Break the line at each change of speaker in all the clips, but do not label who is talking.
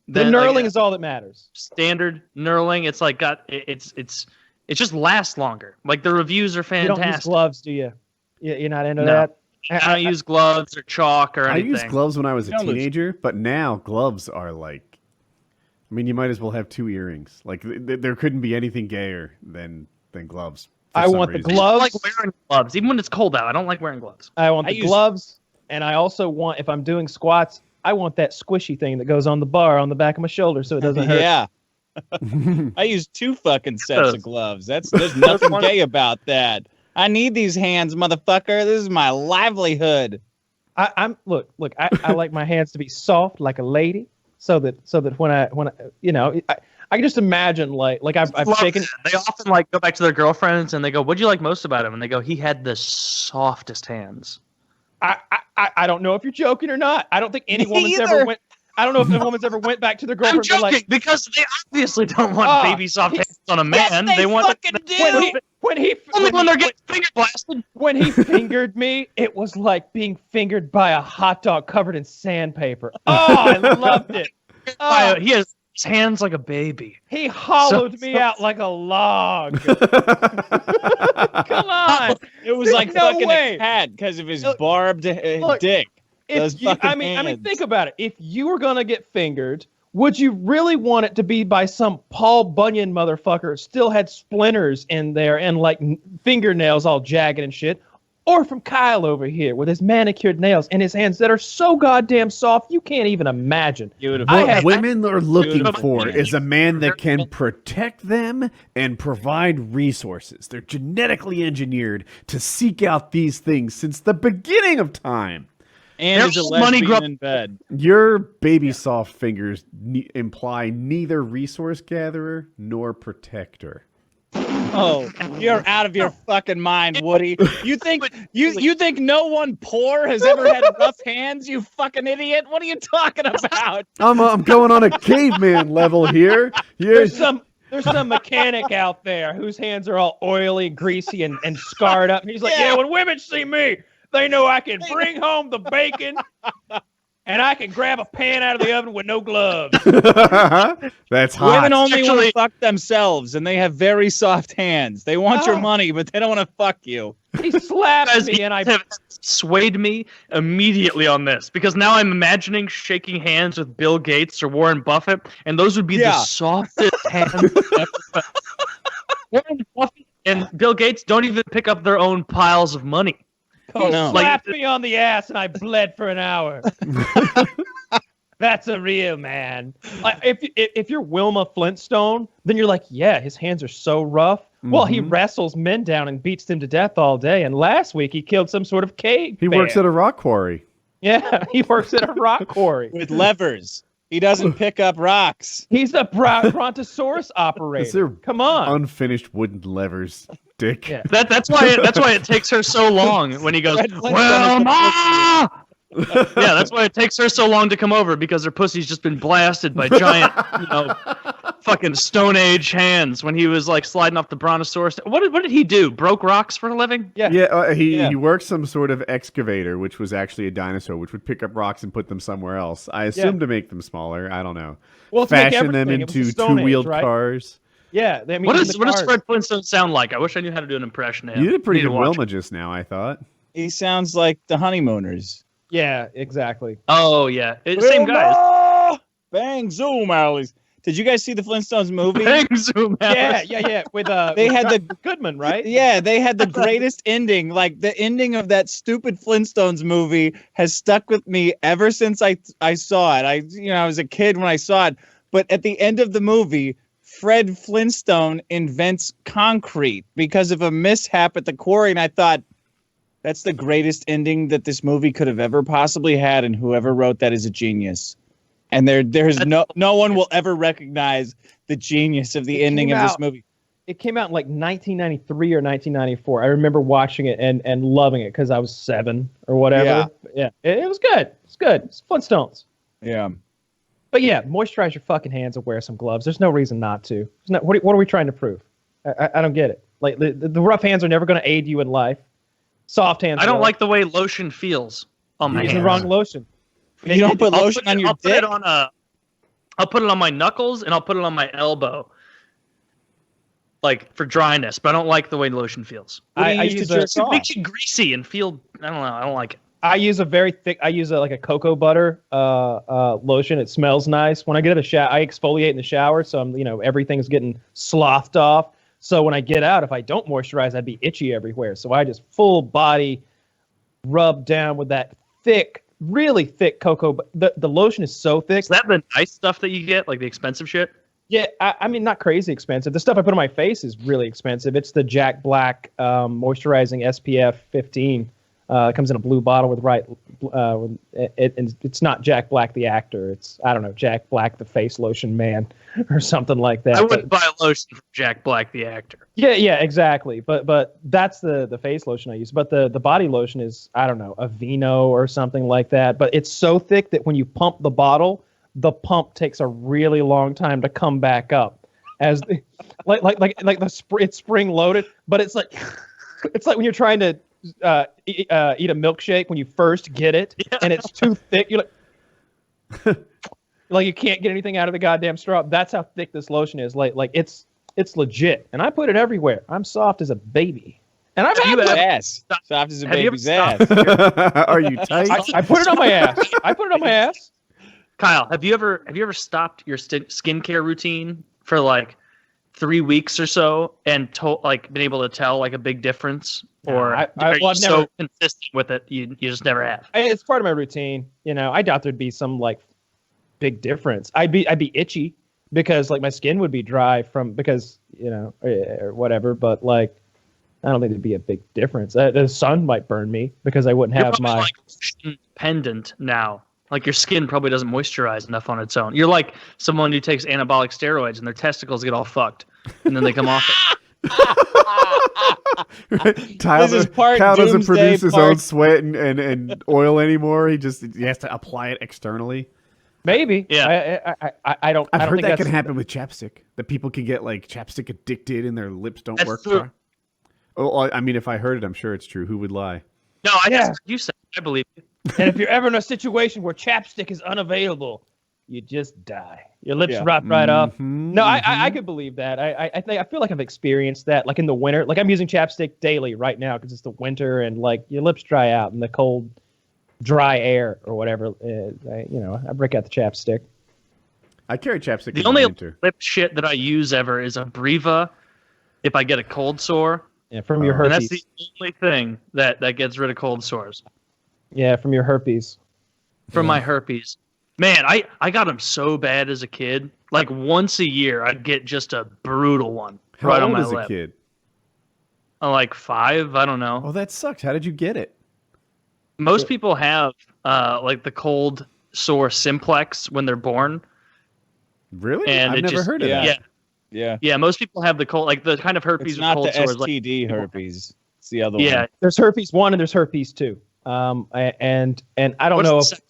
The knurling is all that matters.
Standard knurling. It's like it's just lasts longer. Like the reviews are fantastic.
You don't use gloves, do you? You're not into that?
I don't use gloves or chalk or anything.
I used gloves when I was a teenager, but now gloves are like, I mean, you might as well have 2 earrings. Like there couldn't be anything gayer than gloves.
I want the gloves.
I don't like wearing gloves, even when it's cold out. I don't like wearing gloves.
I want the gloves, and I also want, if I'm doing squats, I want that squishy thing that goes on the bar on the back of my shoulder so it doesn't hurt.
Yeah. I use 2 fucking sets of gloves. There's nothing gay about that. I need these hands, motherfucker. This is my livelihood.
I like my hands to be soft like a lady, so that when I I can just imagine like I've shaken.
They often like go back to their girlfriends and they go, "What'd you like most about him?" And they go, "He had the softest hands."
I don't know if you're joking or not. I don't think any woman's ever went. I don't know if a woman's ever went back to their girlfriend.
I'm joking, because they obviously don't want baby soft hands on a man.
Yes, they
want
fucking do.
When
they're getting finger blasted.
When he fingered me, it was like being fingered by a hot dog covered in sandpaper. Oh, I loved it.
He has his hands like a baby.
He hollowed me out like a log. Come on.
It was like fucking a cat because of his barbed dick.
I mean, think about it. If you were gonna get fingered, would you really want it to be by some Paul Bunyan motherfucker who still had splinters in there and like fingernails all jagged and shit, or from Kyle over here with his manicured nails and his hands that are so goddamn soft you can't even imagine?
What women are looking for is a man that can protect them and provide resources. They're genetically engineered to seek out these things since the beginning of time.
And is a lesbian in bed.
Your baby soft fingers imply neither resource gatherer nor protector.
Oh, you're out of your fucking mind, Woody. You think no one poor has ever had rough hands, you fucking idiot? What are you talking about?
I'm going on a caveman level here.
There's some mechanic out there whose hands are all oily, greasy, and scarred up. And he's like, yeah, when women see me, they know I can bring home the bacon and I can grab a pan out of the oven with no gloves.
That's hot.
Women only want to fuck themselves, and they have very soft hands. They want your money, but they don't want to fuck you.
He slapped me, and I
have swayed me immediately on this, because now I'm imagining shaking hands with Bill Gates or Warren Buffett, and those would be the softest hands ever. Warren Buffett and Bill Gates don't even pick up their own piles of money.
He slapped me on the ass and I bled for an hour. That's a real man. If you're Wilma Flintstone, then you're like, yeah, his hands are so rough. Mm-hmm. Well, he wrestles men down and beats them to death all day. And last week he killed some sort of cave.
He works at a rock quarry.
Yeah, he works at a rock quarry.
With levers. He doesn't pick up rocks.
He's the Brontosaurus operator. Come on.
Unfinished wooden levers. Dick.
Yeah. That's why it takes her so long when he goes, well, ma! Yeah, that's why it takes her so long to come over, because her pussy's just been blasted by giant, fucking Stone Age hands when he was like sliding off the Brontosaurus. What did he do? Broke rocks for a living?
Yeah. He worked some sort of excavator, which was actually a dinosaur, which would pick up rocks and put them somewhere else. I assume to make them smaller. I don't know.
Well,
fashion them into two-wheeled cars.
Yeah, I mean,
what does Fred Flintstone sound like? I wish I knew how to do an impression of him.
You did pretty good Wilma just now, I thought.
He sounds like the Honeymooners.
Yeah, exactly.
Oh, yeah. Same guys.
Bang, zoom, Alice. Did you guys see the Flintstones movie?
Bang, zoom, Alice.
Yeah. With
they had the
Goodman, right?
Yeah, they had the greatest ending. Like, the ending of that stupid Flintstones movie has stuck with me ever since I saw it. I was a kid when I saw it. But at the end of the movie, Fred Flintstone invents concrete because of a mishap at the quarry, and I thought, that's the greatest ending that this movie could have ever possibly had, and whoever wrote that is a genius. And there's no one will ever recognize the genius of the ending of this movie.
It came out in like 1993 or 1994. I remember watching it and loving it because I was 7 or whatever. Yeah. It was good. It's good. It's Flintstones.
Yeah.
But yeah, moisturize your fucking hands and wear some gloves. There's no reason not to. What are we trying to prove? I don't get it. Like the rough hands are never going to aid you in life. Soft hands.
I don't like the way lotion feels on my hands.
Using the wrong lotion.
You don't put lotion on your dick?
I'll put it on my knuckles and I'll put it on my elbow, like for dryness. But I don't like the way lotion feels.
I use a,
It makes you greasy and feel. I don't know. I don't like it.
I use a very thick. I use like a cocoa butter lotion. It smells nice. When I get out of the shower, I exfoliate in the shower, so everything's getting slothed off. So when I get out, if I don't moisturize, I'd be itchy everywhere. So I just full body rub down with that thick, really thick cocoa. The lotion is so thick.
Is that the nice stuff that you get, like the expensive shit?
Yeah, I mean, not crazy expensive. The stuff I put on my face is really expensive. It's the Jack Black moisturizing SPF 15. It comes in a blue bottle with it's not Jack Black the actor. It's, I don't know, Jack Black the face lotion man or something like that.
I wouldn't buy a lotion from Jack Black the actor.
Yeah, exactly. But that's the face lotion I use. But the body lotion is, I don't know, Aveeno or something like that. But it's so thick that when you pump the bottle, the pump takes a really long time to come back up. As it's spring loaded, but it's like when you're trying to eat a milkshake when you first get it, and it's too thick. You're like you can't get anything out of the goddamn straw. That's how thick this lotion is. Like it's legit, and I put it everywhere. I'm soft as a baby, and I've had
ass soft as a baby's ass.
Are you tight?
I put it on my ass. I put it on my ass.
Kyle, have you ever stopped your skincare routine for like 3 weeks or so and been able to tell like a big difference? Or are you so consistent with it you just never have?
It's part of my routine. I doubt there'd be some like big difference. I'd be itchy because like my skin would be dry or whatever. But like, I don't think there'd be a big difference. The sun might burn me because I wouldn't have my
like dependent now. Like your skin probably doesn't moisturize enough on its own. You're like someone who takes anabolic steroids and their testicles get all fucked and then they come off it.
Kyle doesn't produce his own sweat and oil anymore. He has to apply it externally.
Maybe.
Yeah.
I don't.
I've
I don't
heard
think
that
that's
can happen with chapstick. That people can get like chapstick addicted and their lips don't work.
True.
Oh, I mean, if I heard it, I'm sure it's true. Who would lie?
No, you said I believe you.
And if you're ever in a situation where chapstick is unavailable, you just die. Your lips rot right off. No, I could believe that. I feel like I've experienced that, like in the winter. Like I'm using chapstick daily right now because it's the winter and like your lips dry out in the cold, dry air or whatever. I break out the chapstick.
I carry chapstick.
The only lip shit that I use ever is a Breva if I get a cold sore.
Yeah, from your herpes.
And that's the only thing that gets rid of cold sores.
Yeah, from your herpes.
From my herpes. Man, I got them so bad as a kid. Like once a year, I'd get just a brutal one right on my lip.
How old as a kid?
Like 5, I don't know.
Oh, that sucks. How did you get it?
Most people have like the cold sore simplex when they're born.
Really?
And
I've never heard of that.
Yeah. Most people have the cold, like the kind of herpes.
It's not
with cold
the
sores,
STD herpes. It's the other one.
Yeah,
there's herpes 1 and there's herpes 2. And I don't know if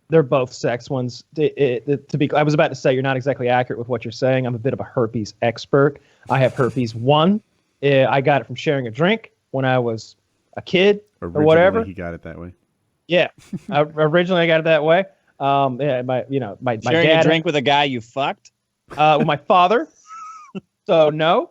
they're both sex ones. I was about to say you're not exactly accurate with what you're saying. I'm a bit of a herpes expert. I have herpes 1. I got it from sharing a drink when I was a kid or whatever.
He got it that way.
Yeah, originally I got it that way. My
sharing
dad
a drink with a guy you fucked.
With my father. So no.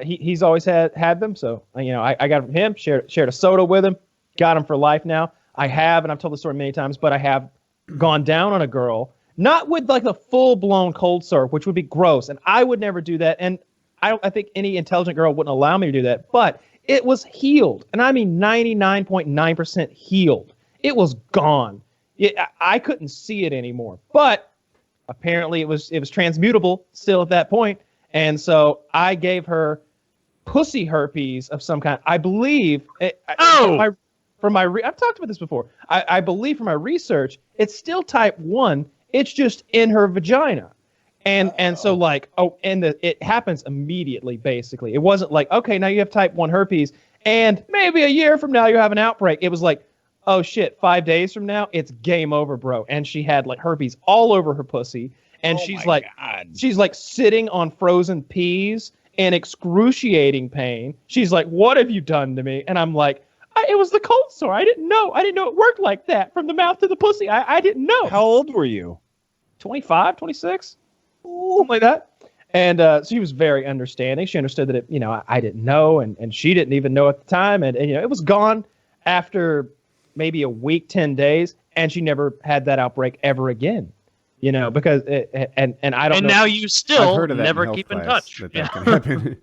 He's always had them. So I got it from him. Shared a soda with him. Got him for life now. I have, and I've told the story many times, but I have gone down on a girl, not with like the full blown cold sore, which would be gross, and I would never do that. And I think any intelligent girl wouldn't allow me to do that. But it was healed, and I mean 99.9% healed. It was gone. I couldn't see it anymore. But apparently it was transmutable still at that point. And so I gave her pussy herpes of some kind. I believe. I've talked about this before. I believe from my research, it's still type 1. It's just in her vagina. And so like, it happens immediately, basically. It wasn't like, okay, now you have type 1 herpes, and maybe a year from now you have an outbreak. It was like, oh shit, 5 days from now, it's game over, bro. And she had like herpes all over her pussy. And she's like sitting on frozen peas in excruciating pain. She's like, what have you done to me? And I'm like, it was the cold sore. I didn't know it worked like that from the mouth to the pussy. I didn't know.
How old were you?
25, 26, something like that. And so she was very understanding. She understood that I didn't know, and she didn't even know at the time, and it was gone after maybe a week, 10 days, and she never had that outbreak ever again. Because and I don't.
And
know.
Now you still
heard of that
never
in
keep in
health
touch.
class, that can happen.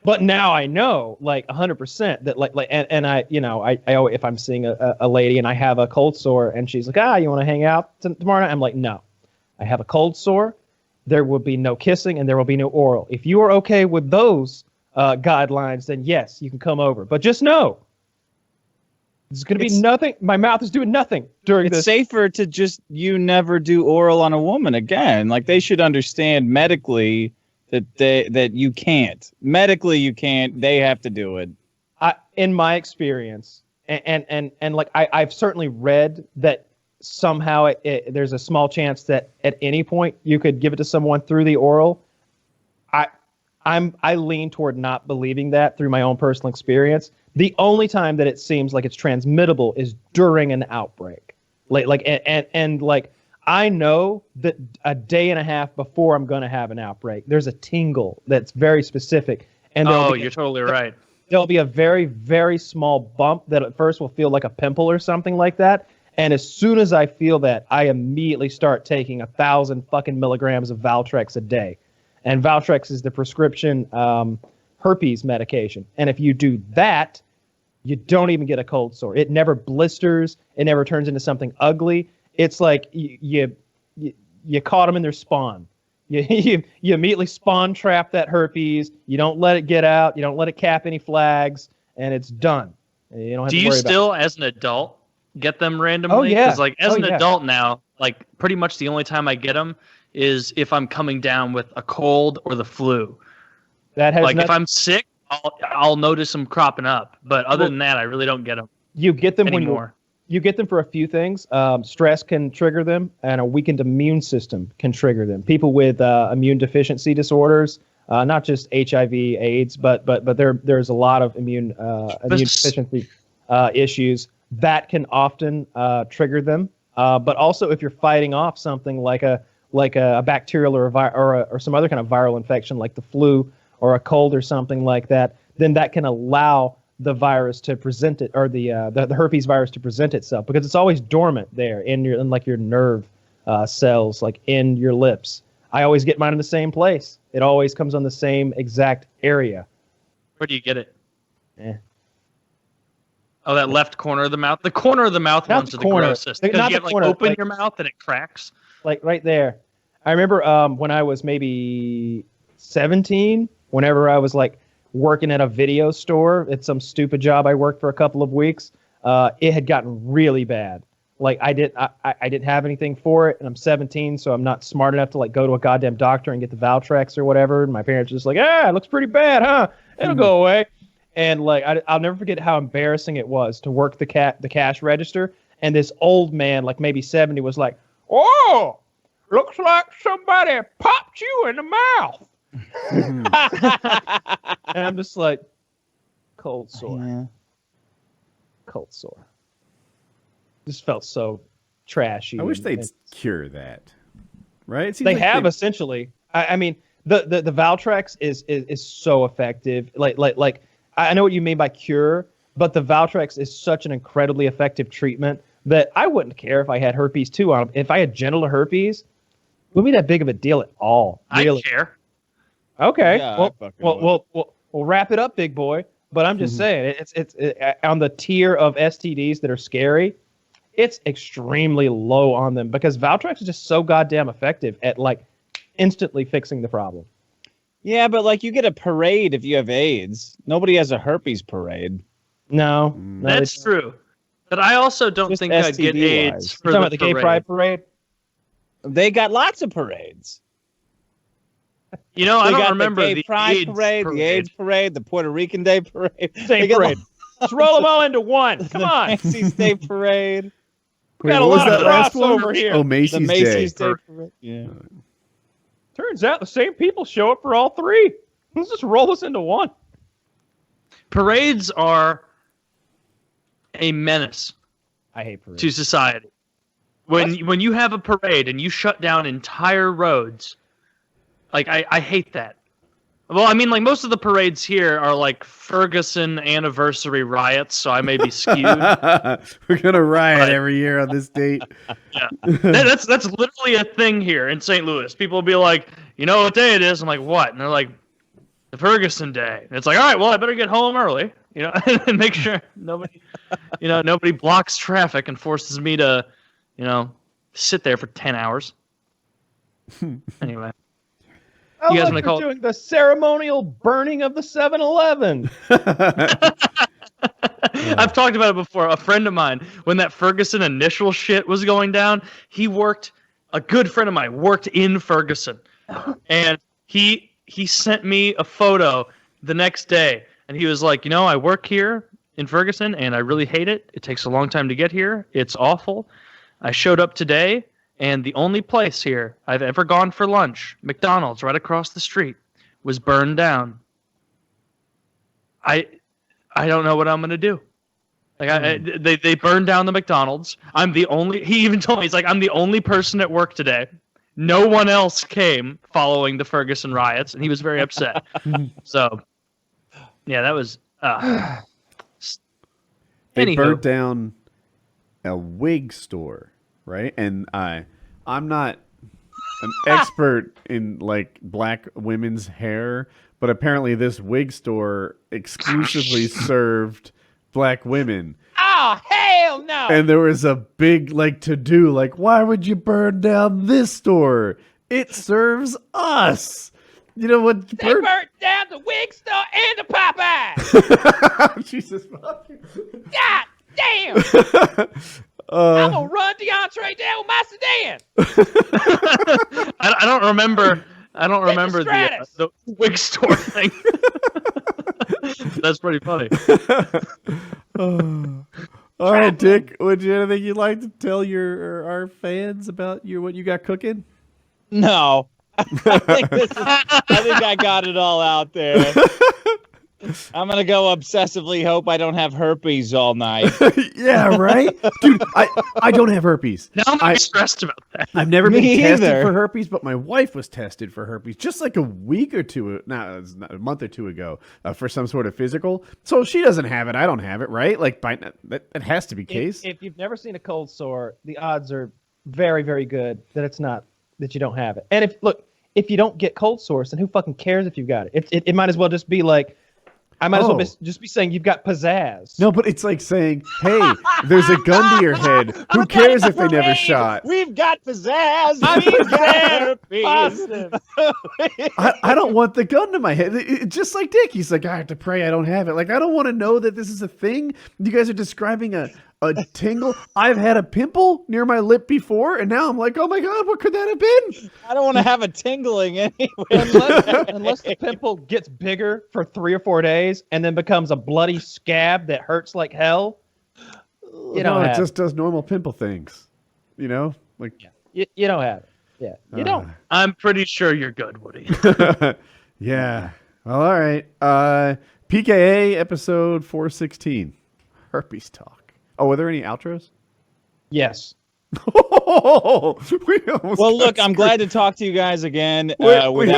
But now I know, like 100%, that and I if I'm seeing a lady and I have a cold sore and she's like, you want to hang out tomorrow night? I'm like, no, I have a cold sore. There will be no kissing and there will be no oral. If you are okay with those guidelines, then yes, you can come over. But just know, there's going to be nothing. My mouth is doing nothing during this.
It's safer to just never do oral on a woman again. Like, they should understand medically that you can't. Medically, you can't. They have to do it.
In my experience, and like I've certainly read that somehow there's a small chance that at any point you could give it to someone through the oral. I lean toward not believing that through my own personal experience. The only time that it seems like it's transmittable is during an outbreak. Like I know that a day and a half before I'm going to have an outbreak, there's a tingle that's very specific. And
you're totally right.
There'll be a very, very small bump that at first will feel like a pimple or something like that. And as soon as I feel that, I immediately start taking 1,000 fucking milligrams of Valtrex a day. And Valtrex is the prescription herpes medication. And if you do that, you don't even get a cold sore. It never blisters. It never turns into something ugly. It's like you caught them in their spawn. You immediately spawn trap that herpes. You don't let it get out. You don't let it cap any flags, and it's done. You don't have
Do
to
you
worry
still,
about it.
as an adult, get them randomly?
Oh, yeah.
Because like as an
yeah.
adult now, like pretty much the only time I get them is if I'm coming down with a cold or the flu.
That has
like
nothing,
if I'm sick, I'll notice them cropping up. But other than that, I really don't get them.
you get them
anymore.
You get them for a few things. Stress can trigger them, and a weakened immune system can trigger them. People with immune deficiency disorders, not just HIV, AIDS, but there's a lot of immune deficiency issues that can often trigger them. But also, if you're fighting off something like a bacterial or some other kind of viral infection like the flu or a cold or something like that, then that can allow the virus to present it, or the herpes virus to present itself, because it's always dormant there in your nerve cells, like in your lips. I always get mine in the same place. It always comes on the same exact area.
Where do you get it?
Eh.
Oh, that left corner of the mouth. The corner of the mouth
Not
ones
the
are the
corner.
grossest.
Not
Because you
the
have
corner,
open
like-
your mouth and it cracks.
Like right there. I remember when I was maybe 17, whenever I was like working at a video store at some stupid job I worked for a couple of weeks, it had gotten really bad. Like I didn't have anything for it, and I'm 17, so I'm not smart enough to like go to a goddamn doctor and get the Valtrex or whatever. And my parents were just like, it looks pretty bad, huh? It'll go away. And like I'll never forget how embarrassing it was to work the cash register, and this old man, like maybe 70, was like, "Oh, looks like somebody popped you in the mouth." And I'm just like, cold sore.
Yeah.
Cold sore. Just felt so trashy.
I wish
and-
they'd
and-
cure that. Right? It seems
They
like
have essentially. I mean, the Valtrex is so effective. Like I know what you mean by cure, but the Valtrex is such an incredibly effective treatment that I wouldn't care if I had herpes too on. If I had genital herpes, it wouldn't be that big of a deal at all. Really.
I care.
Okay.
Yeah, I
well,
fucking
we'll wrap it up, big boy. But I'm just saying, it's on the tier of STDs that are scary. It's extremely low on them because Valtrex is just so goddamn effective at like instantly fixing the problem.
Yeah, but like you get a parade if you have AIDS. Nobody has a herpes parade.
No,
That's true. But I also don't
Just
think I'd get
STD
AIDS
wise.
for
Talking about the gay
parade.
pride parade.
They got lots of parades.
You know, I
They
don't
got
remember
the gay pride
AIDS
parade, the AIDS parade, the Puerto Rican Day parade.
Same
They got
parade. Let's roll them all into one. Come
the
on.
Macy's Day parade.
We got a
what was
lot of
that last one?
crossover here.
Oh, Macy's,
The Macy's
Day.
Day parade. Yeah.
Turns out the same people show up for all three. Let's just roll this into one.
Parades are a menace
I hate parades.
to society. when you have a parade and you shut down entire roads, like I hate that. Well, I mean, like most of the parades here are like Ferguson anniversary riots, so I may be skewed.
We're gonna riot every year on this date.
Yeah, that's literally a thing here in St. Louis. People will be like, you know what day it is? I'm like, what? And they're like, the Ferguson Day. And it's like, all right, well, I better get home early, and make sure nobody blocks traffic and forces me to, sit there for 10 hours. Anyway.
You
guys
like
wanna call
doing the ceremonial burning of the 7-Eleven.
I've talked about it before. A friend of mine, when that Ferguson initial shit was going down, a good friend of mine worked in Ferguson. And he sent me a photo the next day. And he was like, I work here in Ferguson and I really hate it. It takes a long time to get here. It's awful. I showed up today. And the only place here I've ever gone for lunch, McDonald's right across the street, was burned down. I don't know what I'm gonna do. Like they burned down the McDonald's. He even told me, he's like, I'm the only person at work today. No one else came following the Ferguson riots, and he was very upset. So, yeah, that was.
They burnt down a wig store. Right, and I'm not an expert in like black women's hair, but apparently this wig store exclusively served black women.
Oh hell no!
And there was a big to do, why would you burn down this store? It serves us. You know what?
They burnt down the wig store and the Popeye.
Jesus fucking.
God damn! I'm gonna run DeAndre down with my sedan.
I don't remember the wig store thing. That's pretty funny.
All right, Dick. Would you anything you'd like to tell our fans about what you got cooking?
No, I think I got it all out there. I'm gonna go obsessively hope I don't have herpes all night.
Yeah, right, dude. I don't have herpes.
Now I'm stressed about that.
I've never been
Me
tested
either.
for herpes, but my wife was tested for herpes just like a month or two ago for some sort of physical. So she doesn't have it. I don't have it, right? That has to be the case.
If you've never seen a cold sore, the odds are very, very good that you don't have it. And if you don't get cold sores, then who fucking cares if you've got it? It might as well just be like. I might as well just be saying you've got pizzazz.
No, but it's like saying, hey, there's a gun to your head. Who cares if they never shot?
We've got pizzazz.
Positive.
I don't want the gun to my head. It's just like Dick. He's like, I have to pray I don't have it. I don't want to know that this is a thing. You guys are describing a tingle. I've had a pimple near my lip before, and now I'm like, oh my God, what could that have been?
I don't want to have a tingling anyway.
Unless the pimple gets bigger for 3 or 4 days and then becomes a bloody scab that hurts like hell.
It just does normal pimple things. You don't
have it. Yeah, you don't.
I'm pretty sure you're good, Woody.
Yeah. Well, all right. PKA episode 416. Herpes talk. Oh, were there any outros?
Yes.
Well,
look, I'm glad to talk to you guys again.
Hang on.